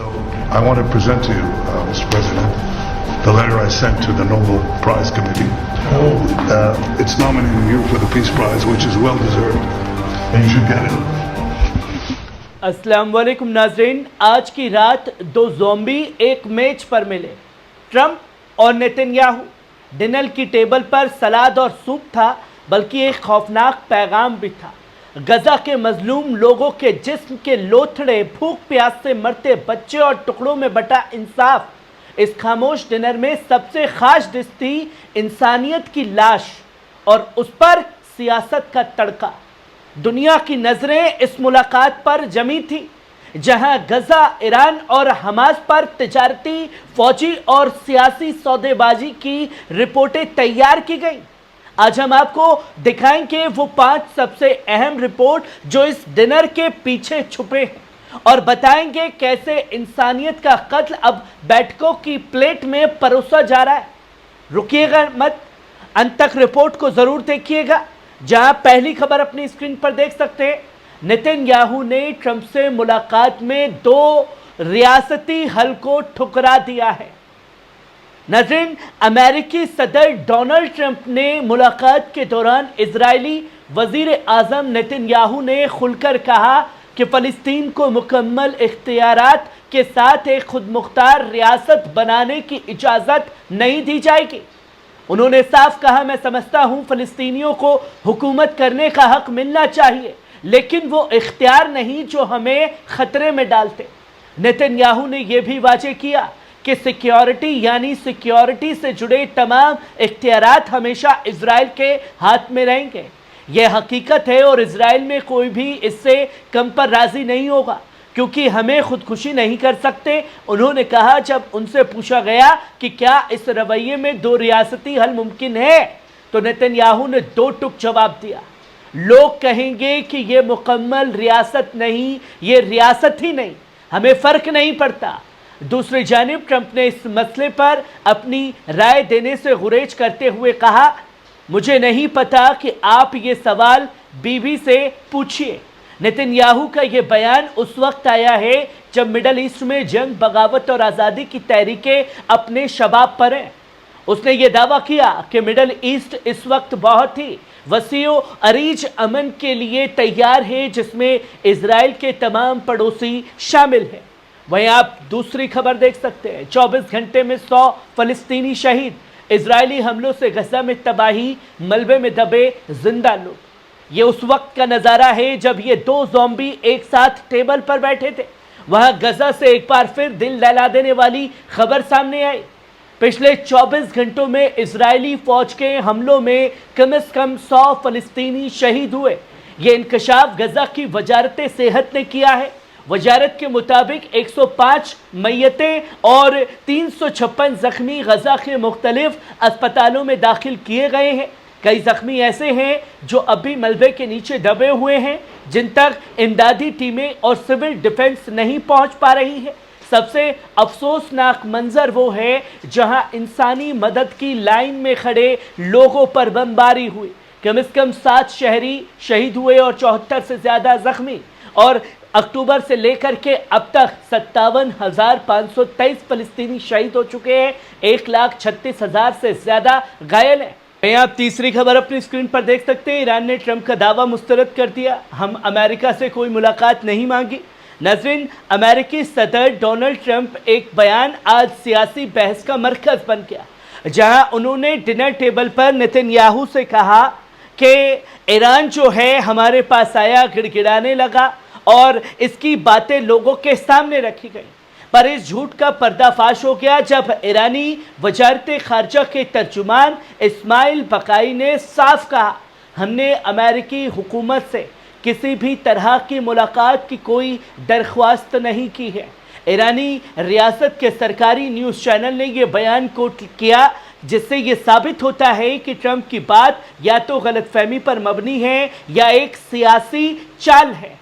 So I want to present to you, Mr. President, the letter I sent to the Nobel Prize Committee. It's nominating you for the Peace Prize, which is well deserved, and you should get it. अस्सलाम वालेकुम नाज़रीन, आज की रात दो zombie एक मेज पर मिले, ट्रंप और नेतन्याहू। डिनर की टेबल पर सलाद और सूप था, बल्कि एक खौफनाक पैगाम भी था। गजा के मजलूम लोगों के जिस्म के लोथड़े, भूख प्यास से मरते बच्चे और टुकड़ों में बटा इंसाफ। इस खामोश डिनर में सबसे खास डिश थी इंसानियत की लाश और उस पर सियासत का तड़का। दुनिया की नज़रें इस मुलाकात पर जमी थी, जहां गजा, ईरान और हमास पर तिजारती, फौजी और सियासी सौदेबाजी की रिपोर्टें तैयार की गईं। आज हम आपको दिखाएंगे वो 5 सबसे अहम रिपोर्ट जो इस डिनर के पीछे छुपे हैं और बताएंगे कैसे इंसानियत का कत्ल अब बैठकों की प्लेट में परोसा जा रहा है। रुकिएगा मत, अंत तक रिपोर्ट को ज़रूर देखिएगा। जहां पहली खबर अपनी स्क्रीन पर देख सकते हैं, नेतन्याहू ने ट्रंप से मुलाकात में 2 रियासती हल को ठुकरा दिया है। नाज़रीन, अमेरिकी सदर डोनाल्ड ट्रंप ने मुलाकात के दौरान इजरायली वजीर आज़म नेतन्याहू ने खुलकर कहा कि फ़लस्तीन को मुकम्मल इख्तियारात के साथ एक खुद मुख्तार रियासत बनाने की इजाज़त नहीं दी जाएगी। उन्होंने साफ कहा, मैं समझता हूं फ़लस्तीनियों को हुकूमत करने का हक मिलना चाहिए, लेकिन वो इख्तियार नहीं जो हमें ख़तरे में डालते। नेतन्याहू ने यह भी वाज़ेह किया कि सिक्योरिटी से जुड़े तमाम इख्तियारात हमेशा इजराइल के हाथ में रहेंगे। यह हकीकत है और इजराइल में कोई भी इससे कम पर राज़ी नहीं होगा, क्योंकि हमें खुदकुशी नहीं कर सकते। उन्होंने कहा, जब उनसे पूछा गया कि क्या इस रवैये में 2 रियासती हल मुमकिन है, तो नेतन्याहू ने 2 टुक जवाब दिया। लोग कहेंगे कि ये मुकम्मल रियासत नहीं, ये रियासत ही नहीं, हमें फ़र्क नहीं पड़ता। दूसरी जानिब ट्रंप ने इस मसले पर अपनी राय देने से गुरेज करते हुए कहा, मुझे नहीं पता कि आप ये सवाल बीवी से पूछिए। नेतन्याहू का ये बयान उस वक्त आया है जब मिडल ईस्ट में जंग, बगावत और आज़ादी की तहरीकें अपने शबाब पर हैं। उसने ये दावा किया कि मिडल ईस्ट इस वक्त बहुत ही वसीओ अरीज अमन के लिए तैयार है, जिसमें इजराइल के तमाम पड़ोसी शामिल हैं। वहीं आप दूसरी खबर देख सकते हैं, 24 घंटे में 100 फ़लस्तीनी शहीद, इजरायली हमलों से गजा में तबाही, मलबे में दबे जिंदा लोग। ये उस वक्त का नज़ारा है जब ये 2 ज़ॉम्बी एक साथ टेबल पर बैठे थे। वहाँ गजा से एक बार फिर दिल दहला देने वाली खबर सामने आई। पिछले 24 घंटों में इजरायली फ़ौज के हमलों में कम से कम 100 फ़लस्तीनी शहीद हुए। ये इंकशाफ गजा की वजारत सेहत ने किया है। वजारत के मुताबिक 105 मैयतें और 356 ज़ख्मी गजा के मुख्तलिफ अस्पतालों में दाखिल किए गए हैं। कई ज़ख्मी ऐसे हैं जो अभी मलबे के नीचे दबे हुए हैं, जिन तक इमदादी टीमें और सिविल डिफेंस नहीं पहुंच पा रही है। सबसे अफसोसनाक मंजर वो है जहां इंसानी मदद की लाइन में खड़े लोगों पर बमबारी हुई। कम से कम 7 शहरी शहीद हुए और 74 से ज़्यादा ज़ख्मी, और अक्टूबर से लेकर के अब तक 57,523 फ़लस्तीनी शहीद हो चुके हैं। 1,36,000 से ज़्यादा घायल हैं। आप तीसरी खबर अपनी स्क्रीन पर देख सकते हैं, ईरान ने ट्रंप का दावा मुस्तरद कर दिया, हम अमेरिका से कोई मुलाकात नहीं मांगी। नाज़रीन, अमेरिकी सदर डोनाल्ड ट्रंप एक बयान आज सियासी बहस का मरकज़ बन गया, जहां उन्होंने डिनर टेबल पर नेतन्याहू से कहा कि ईरान जो है हमारे पास आया, गिड़गिड़ाने लगा और इसकी बातें लोगों के सामने रखी गई। पर इस झूठ का पर्दाफाश हो गया जब ईरानी वजारत खारजा के तर्जुमान इस्माइल बकाई ने साफ कहा, हमने अमेरिकी हुकूमत से किसी भी तरह की मुलाकात की कोई दरख्वास्त नहीं की है। ईरानी रियासत के सरकारी न्यूज़ चैनल ने यह बयान कोट किया, जिससे ये साबित होता है कि ट्रंप की बात या तो गलतफहमी पर मबनी है या एक सियासी चाल है।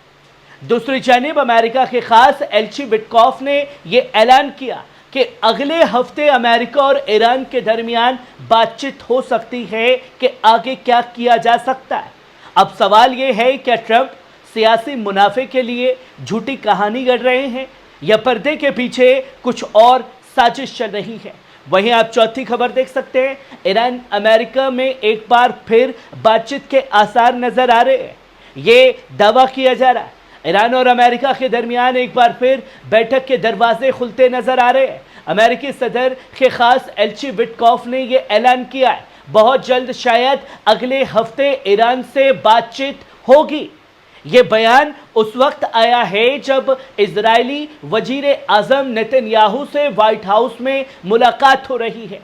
दूसरी जानिब अमेरिका के खास एलची विटकॉफ ने यह ऐलान किया कि अगले हफ्ते अमेरिका और ईरान के दरमियान बातचीत हो सकती है कि आगे क्या किया जा सकता है। अब सवाल ये है, क्या ट्रंप सियासी मुनाफे के लिए झूठी कहानी गढ़ रहे हैं या पर्दे के पीछे कुछ और साजिश चल रही है। वहीं आप चौथी खबर देख सकते हैं, ईरान अमेरिका में एक बार फिर बातचीत के आसार नजर आ रहे हैं। ये दावा किया जा रहा है ईरान और अमेरिका के दरमियान एक बार फिर बैठक के दरवाजे खुलते नजर आ रहे हैं। अमेरिकी सदर के खास एलची विटकॉफ ने यह ऐलान किया है, बहुत जल्द शायद अगले हफ्ते ईरान से बातचीत होगी। ये बयान उस वक्त आया है जब इजरायली वजीर आजम नेतन्याहू से व्हाइट हाउस में मुलाकात हो रही है।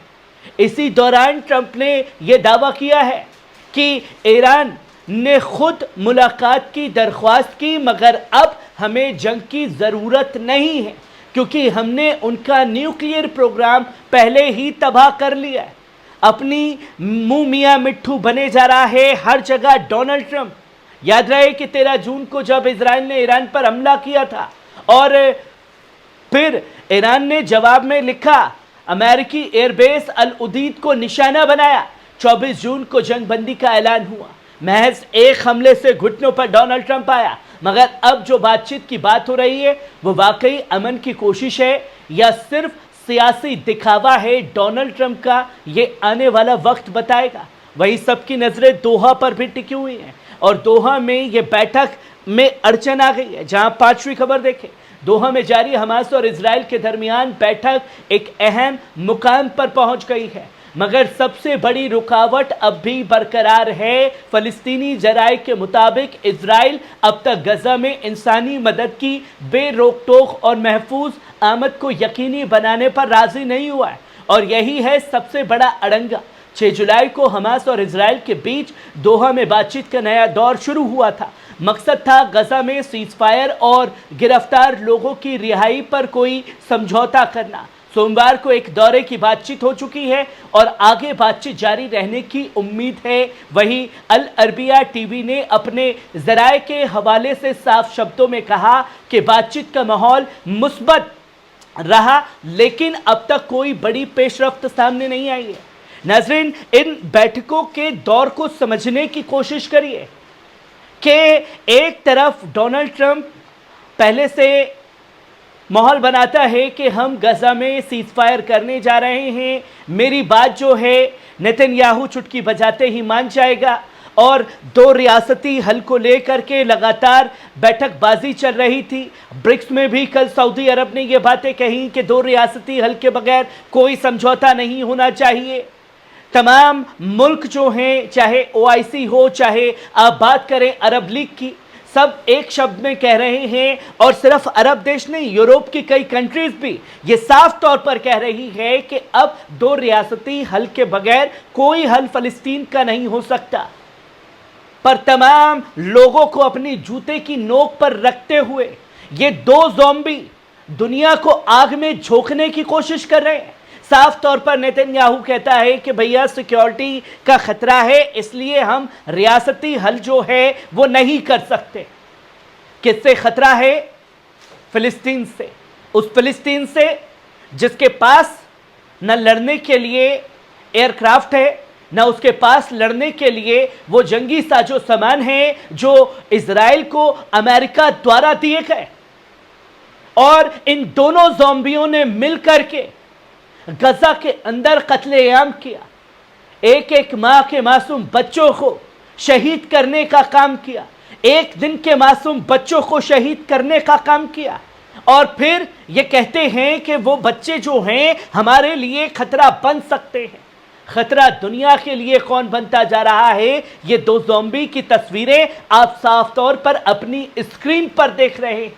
इसी दौरान ट्रंप ने यह दावा किया है कि ईरान ने खुद मुलाकात की दरख्वास्त की, मगर अब हमें जंग की ज़रूरत नहीं है क्योंकि हमने उनका न्यूक्लियर प्रोग्राम पहले ही तबाह कर लिया है। अपनी मुंह मियां मिट्ठू बने जा रहा है हर जगह डोनाल्ड ट्रंप। याद रहे कि 13 जून को जब इजराइल ने ईरान पर हमला किया था और फिर ईरान ने जवाब में लिखा, अमेरिकी एयरबेस अल उदीद को निशाना बनाया। 24 जून को जंगबंदी का ऐलान हुआ। महज एक हमले से घुटनों पर डोनाल्ड ट्रंप आया, मगर अब जो बातचीत की बात हो रही है वो वाकई अमन की कोशिश है या सिर्फ सियासी दिखावा है डोनाल्ड ट्रंप का, ये आने वाला वक्त बताएगा। वही सबकी नजरें दोहा पर भी टिकी हुई हैं और दोहा में ये बैठक में अड़चन आ गई है। जहां पांचवी खबर देखें, दोहा में जारी हमास और इजराइल के दरमियान बैठक एक अहम मुकाम पर पहुंच गई है, मगर सबसे बड़ी रुकावट अब भी बरकरार है। फलस्तीनी जराये के मुताबिक इजराइल अब तक गजा में इंसानी मदद की बेरोक टोक और महफूज आमद को यकीनी बनाने पर राजी नहीं हुआ है और यही है सबसे बड़ा अड़ंगा। 6 जुलाई को हमास और इजराइल के बीच दोहा में बातचीत का नया दौर शुरू हुआ था। मकसद था गजा में सीजफायर और गिरफ्तार लोगों की रिहाई पर कोई समझौता करना। सोमवार को एक दौरे की बातचीत हो चुकी है और आगे बातचीत जारी रहने की उम्मीद है। वहीं अल अरबिया टीवी ने अपने जराये के हवाले से साफ शब्दों में कहा कि बातचीत का माहौल मुस्बत रहा, लेकिन अब तक कोई बड़ी पेशरफ्त सामने नहीं आई है। नाज़रीन, इन बैठकों के दौर को समझने की कोशिश करिए कि एक तरफ डोनाल्ड ट्रंप पहले से माहौल बनाता है कि हम गजा में सीजफायर करने जा रहे हैं, मेरी बात जो है नेतन्याहू चुटकी बजाते ही मान जाएगा, और 2 रियासती हल को लेकर के लगातार बैठकबाजी चल रही थी। ब्रिक्स में भी कल सऊदी अरब ने ये बातें कही कि 2 रियासती हल के बगैर कोई समझौता नहीं होना चाहिए। तमाम मुल्क जो हैं, चाहे OIC हो, चाहे आप बात करें अरब लीग की, सब एक शब्द में कह रहे हैं, और सिर्फ अरब देश नहीं, यूरोप की कई कंट्रीज भी ये साफ तौर पर कह रही है कि अब 2 रियासती हल के बगैर कोई हल फलस्तीन का नहीं हो सकता। पर तमाम लोगों को अपनी जूते की नोक पर रखते हुए ये 2 ज़ॉम्बी दुनिया को आग में झोंकने की कोशिश कर रहे हैं। साफ तौर पर नेतन्याहू कहता है कि भैया सिक्योरिटी का खतरा है, इसलिए हम रियासती हल जो है वो नहीं कर सकते। किससे खतरा है? फिलिस्तीन से। उस फिलिस्तीन से जिसके पास न लड़ने के लिए एयरक्राफ्ट है, न उसके पास लड़ने के लिए वो जंगी साजो सामान है जो इजराइल को अमेरिका द्वारा दिए गए। और इन दोनों ज़ॉम्बियों ने मिलकर के गजा के अंदर कत्लेआम किया। एक एक माँ के मासूम बच्चों को शहीद करने का काम किया, एक दिन के मासूम बच्चों को शहीद करने का काम किया, और फिर ये कहते हैं कि वो बच्चे जो हैं हमारे लिए खतरा बन सकते हैं। खतरा दुनिया के लिए कौन बनता जा रहा है? ये 2 ज़ॉम्बी की तस्वीरें आप साफ तौर पर अपनी स्क्रीन पर देख रहे हैं।